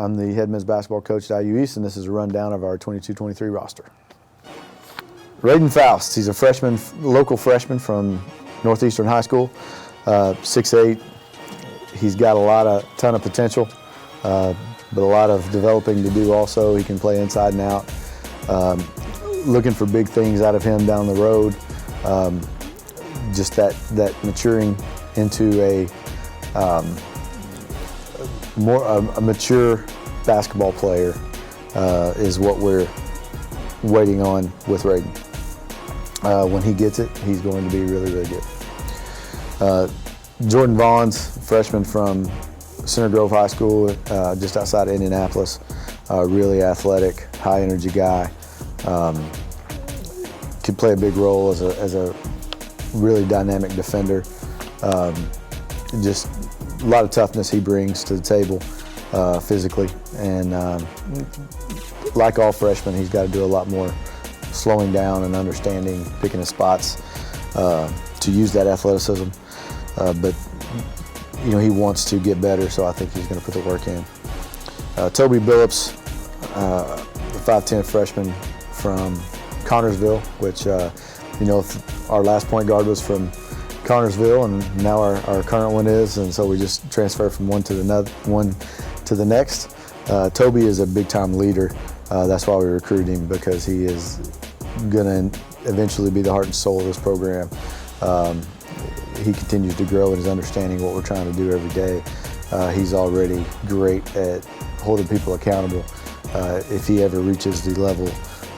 I'm the head men's basketball coach at IU East, and this is a rundown of our 22-23 roster. Raiden Faust, he's a freshman, local freshman from Northeastern High School, 6'8". He's got a ton of potential, but a lot of developing to do also. He can play inside and out. Looking for big things out of him down the road. Just that maturing into a mature basketball player is what we're waiting on with Raiden. When he gets it, he's going to be really, really good. Jordan Vaughns, freshman from Center Grove High School, just outside of Indianapolis. Really athletic, high energy guy. Could play a big role as a really dynamic defender. Just a lot of toughness he brings to the table physically, and like all freshmen, he's got to do a lot more slowing down and understanding, picking his spots to use that athleticism. But you know, he wants to get better, so I think he's going to put the work in. Toby Billups, the 5'10" freshman from Connorsville, which you know, our last point guard was from Connorsville, and now our current one is, and so we just transfer from one to the next. Toby is a big-time leader. That's why we recruited him, because he is going to eventually be the heart and soul of this program. He continues to grow in his understanding of what we're trying to do every day. He's already great at holding people accountable. If he ever reaches the level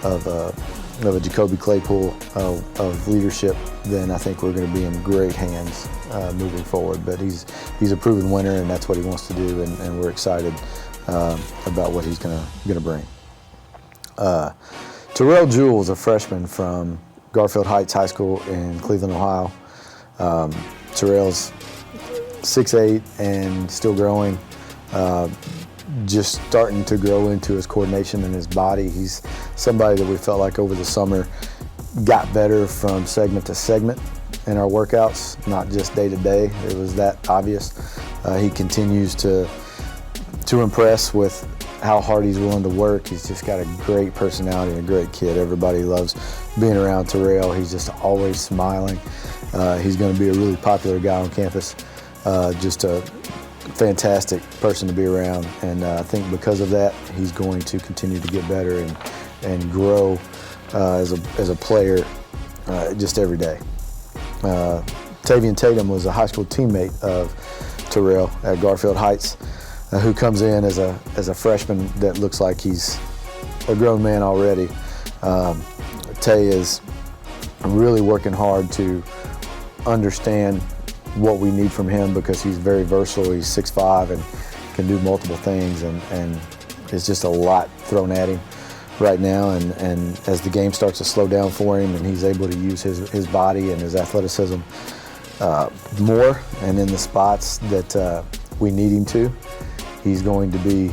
of a Jacoby Claypool of leadership, then I think we're going to be in great hands moving forward. But he's a proven winner, and that's what he wants to do, and we're excited about what he's going to bring. Terrell Jewell is a freshman from Garfield Heights High School in Cleveland, Ohio. Terrell's 6'8" and still growing. Just starting to grow into his coordination and his body. He's somebody that we felt like over the summer got better from segment to segment in our workouts, not just day to day. It was that obvious. He continues to impress with how hard he's willing to work. He's just got a great personality and a great kid. Everybody loves being around Terrell. He's just always smiling. He's going to be a really popular guy on campus. Just a fantastic person to be around, and I think because of that, he's going to continue to get better and grow as a player just every day. Tavian Tatum was a high school teammate of Terrell at Garfield Heights, who comes in as a freshman that looks like he's a grown man already. Tay is really working hard to understand what we need from him, because he's very versatile. He's 6'5" and can do multiple things, and it's just a lot thrown at him right now. And as the game starts to slow down for him, and he's able to use his body and his athleticism more, and in the spots that we need him to, he's going to be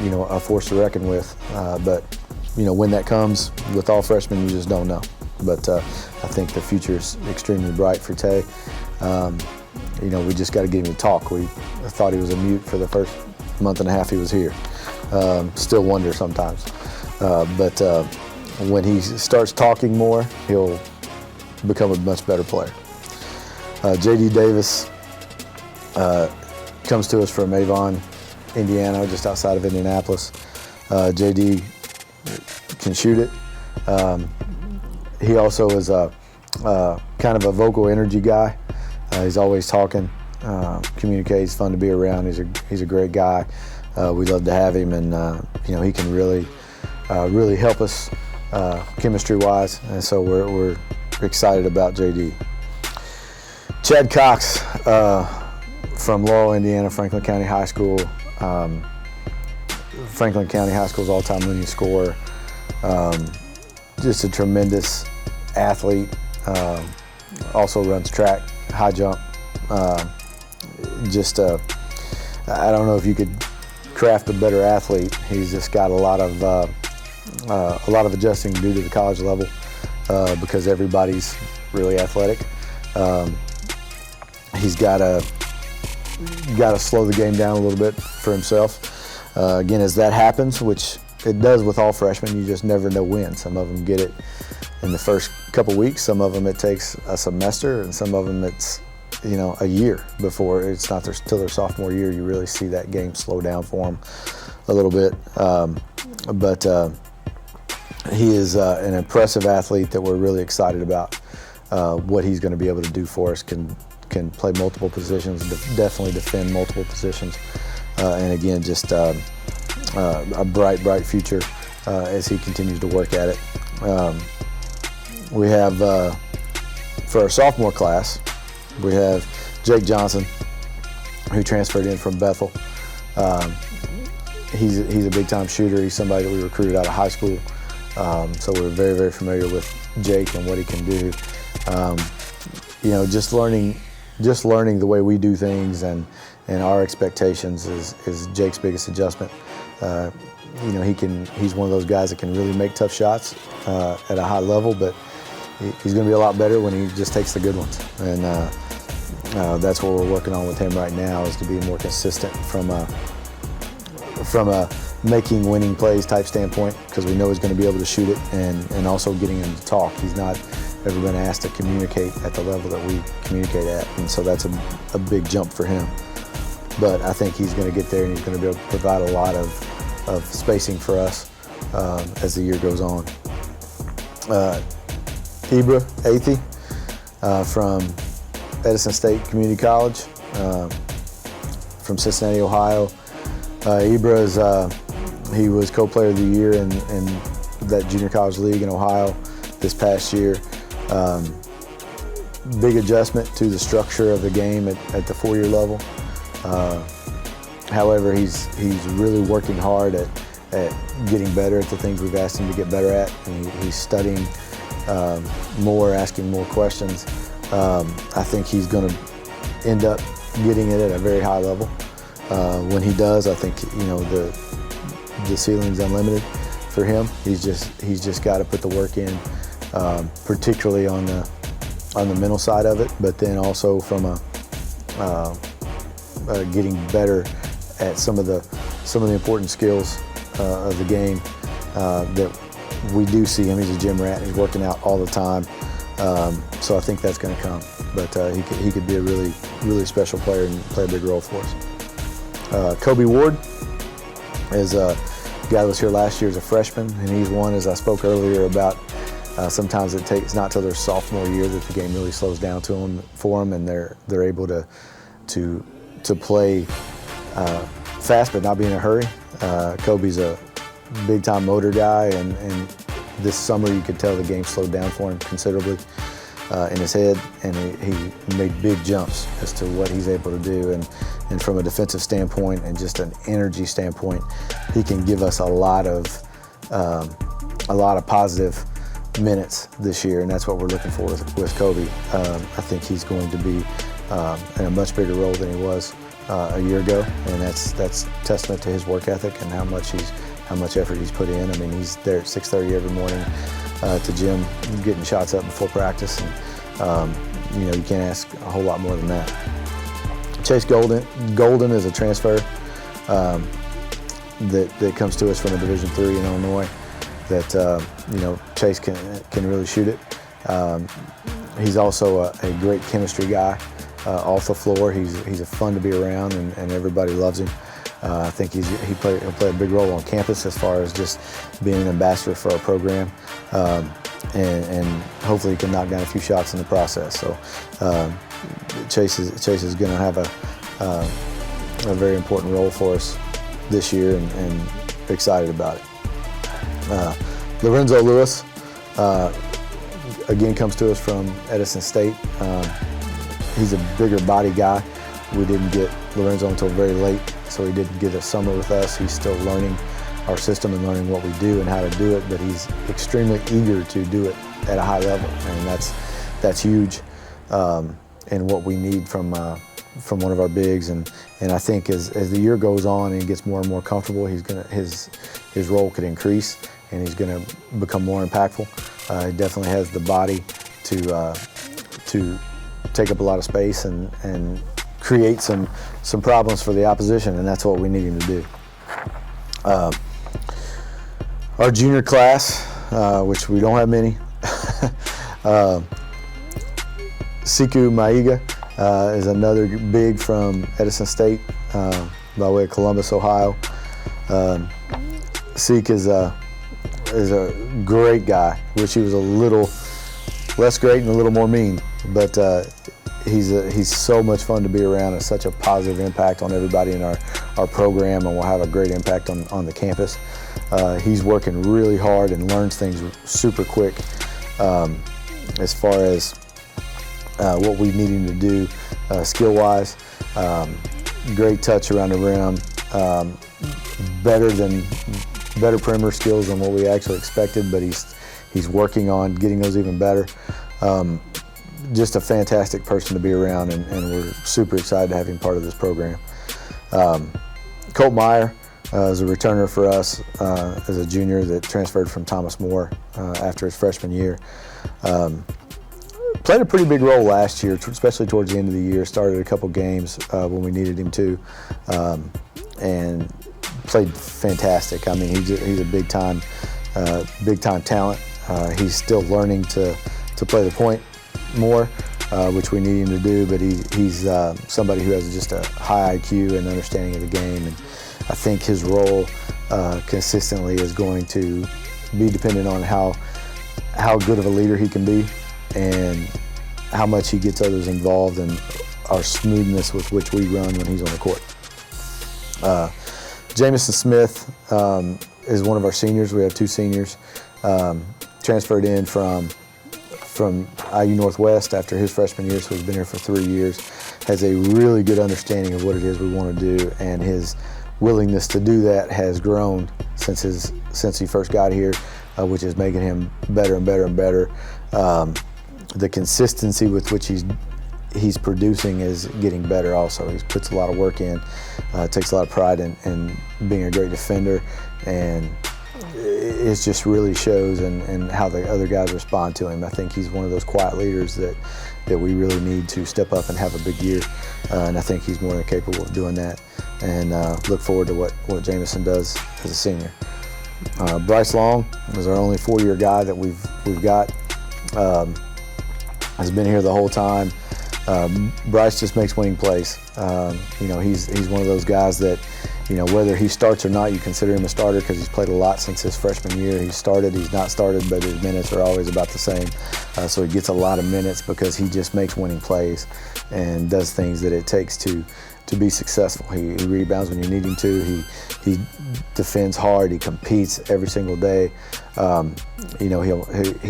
you know, a force to reckon with. But you know, when that comes with all freshmen, you just don't know. But I think the future is extremely bright for Tay. You know, we just got to get him to talk. We thought he was a mute for the first month and a half he was here. Still wonder sometimes. But when he starts talking more, he'll become a much better player. J.D. Davis comes to us from Avon, Indiana, just outside of Indianapolis. J.D. can shoot it. He also is kind of a vocal energy guy. He's always talking, communicates, fun to be around. He's a great guy. We love to have him, and you know, he can really help us chemistry-wise, and so we're excited about JD. Chad Cox from Laurel, Indiana, Franklin County High School. Franklin County High School's all-time leading scorer. Just a tremendous athlete. Also runs track, high jump. I don't know if you could craft a better athlete. He's just got a lot of adjusting to do to the college level because everybody's really athletic. He's got to slow the game down a little bit for himself. Again, as that happens, which it does with all freshmen, you just never know when. Some of them get it in the first couple weeks, some of them it takes a semester, and some of them it's a year before. It's not till their sophomore year you really see that game slow down for them a little bit. But he is an impressive athlete that we're really excited about what he's going to be able to do for us. Can play multiple positions, definitely defend multiple positions, and again, just a bright future as he continues to work at it. We have, for our sophomore class, we have Jake Johnson, who transferred in from Bethel. He's a big-time shooter. He's somebody that we recruited out of high school, so we're very familiar with Jake and what he can do. Just learning the way we do things and our expectations is Jake's biggest adjustment. He's one of those guys that can really make tough shots at a high level, but he's going to be a lot better when he just takes the good ones. And that's what we're working on with him right now, is to be more consistent from a making winning plays type standpoint, because we know he's going to be able to shoot it, and also getting him to talk. He's not ever been asked to communicate at the level that we communicate at, and so that's a big jump for him. But I think he's going to get there, and he's going to be able to provide a lot of spacing for us as the year goes on. Ibra Athey from Edison State Community College, from Cincinnati, Ohio. Ibra he was co-player of the year in that junior college league in Ohio this past year. Big adjustment to the structure of the game at the 4-year level. However, he's really working hard at getting better at the things we've asked him to get better at, and he's studying more, asking more questions. I think he's going to end up getting it at a very high level. When he does, I think the ceiling's unlimited for him. He's just got to put the work in, particularly on the mental side of it, but then also from getting better at some of the important skills of the game that we do see him. He's a gym rat. He's working out all the time, so I think that's going to come. But he could be a really special player and play a big role for us. Kobe Ward is a guy that was here last year as a freshman, and he's one, as I spoke earlier about. Sometimes it takes not till their sophomore year that the game really slows down for them, and they're able to play fast but not be in a hurry. Kobe's a big-time motor guy, and this summer you could tell the game slowed down for him considerably in his head, and he made big jumps as to what he's able to do. And from a defensive standpoint and just an energy standpoint, he can give us a lot of positive minutes this year, and that's what we're looking for with Kobe. I think he's going to be in a much bigger role than he was a year ago, and that's testament to his work ethic and how much effort he's put in. I mean, he's there at 6:30 every morning to gym, getting shots up before practice, and you can't ask a whole lot more than that. Chase Golden is a transfer that comes to us from a Division III in Illinois. That Chase can really shoot it. He's also a great chemistry guy off the floor. He's a fun to be around, and everybody loves him. I think he'll play a big role on campus as far as just being an ambassador for our program, and hopefully he can knock down a few shots in the process. So Chase is going to have a very important role for us this year, and excited about it. Lorenzo Lewis, again, comes to us from Edison State. He's a bigger body guy. We didn't get Lorenzo until very late, so he didn't get a summer with us. He's still learning our system and learning what we do and how to do it, but he's extremely eager to do it at a high level, and that's huge, and what we need from one of our bigs. And I think as the year goes on and he gets more and more comfortable, his role could increase, and he's going to become more impactful. He definitely has the body to take up a lot of space and create some problems for the opposition, and that's what we need him to do. Our junior class, which we don't have many, Siku Maiga is another big from Edison State by way of Columbus, Ohio. Sik is a great guy. Wish he was a little less great and a little more mean, but he's so much fun to be around and such a positive impact on everybody in our program, and will have a great impact on the campus. He's working really hard and learns things super quick as far as what we need him to do skill-wise. Great touch around the rim, better perimeter skills than what we actually expected, but he's working on getting those even better. Just a fantastic person to be around, and we're super excited to have him part of this program. Colt Meyer is a returner for us as a junior that transferred from Thomas More after his freshman year. Played a pretty big role last year, especially towards the end of the year. Started a couple games when we needed him to, and played fantastic. I mean, he's a big time talent. He's still learning to play the point more, which we need him to do. But he's somebody who has just a high IQ and understanding of the game, and I think his role consistently is going to be dependent on how good of a leader he can be, and how much he gets others involved, and our smoothness with which we run when he's on the court. Jamison Smith is one of our seniors. We have two seniors. Transferred in from IU Northwest after his freshman year, so he's been here for 3 years. Has a really good understanding of what it is we want to do, and his willingness to do that has grown since he first got here, which is making him better and better and better. The consistency with which he's producing is getting better also. He puts a lot of work in, takes a lot of pride in being a great defender, and it just really shows in how the other guys respond to him. I think he's one of those quiet leaders that we really need to step up and have a big year, and I think he's more than capable of doing that, and look forward to what Jamison does as a senior. Bryce Long is our only 4-year guy that we've got. Has been here the whole time. Bryce just makes winning plays. He's one of those guys that, whether he starts or not, you consider him a starter because he's played a lot since his freshman year. He's started, he's not started, but his minutes are always about the same. So he gets a lot of minutes because he just makes winning plays and does things that it takes to be successful. He rebounds when you need him to. He defends hard. He competes every single day. He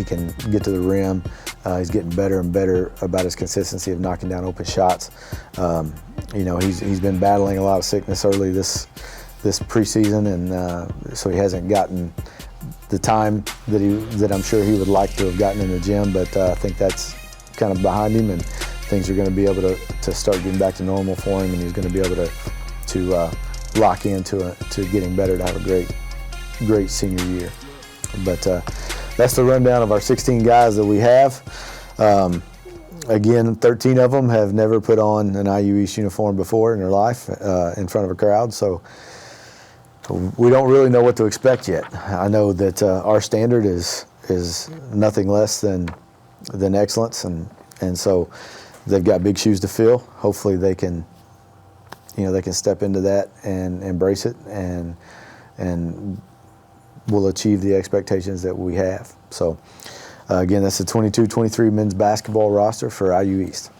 can get to the rim. He's getting better and better about his consistency of knocking down open shots. He's been battling a lot of sickness early this preseason, and so he hasn't gotten the time that I'm sure he would like to have gotten in the gym. But I think that's kind of behind him, and things are going to be able to start getting back to normal for him, and he's going to be able to lock into getting better to have a great senior year. But that's the rundown of our 16 guys that we have. Again, 13 of them have never put on an IU East uniform before in their life in front of a crowd, so we don't really know what to expect yet. I know that our standard is nothing less than excellence, and so they've got big shoes to fill. Hopefully they can step into that and embrace it, and will achieve the expectations that we have. So again, that's the 22-23 men's basketball roster for IU East.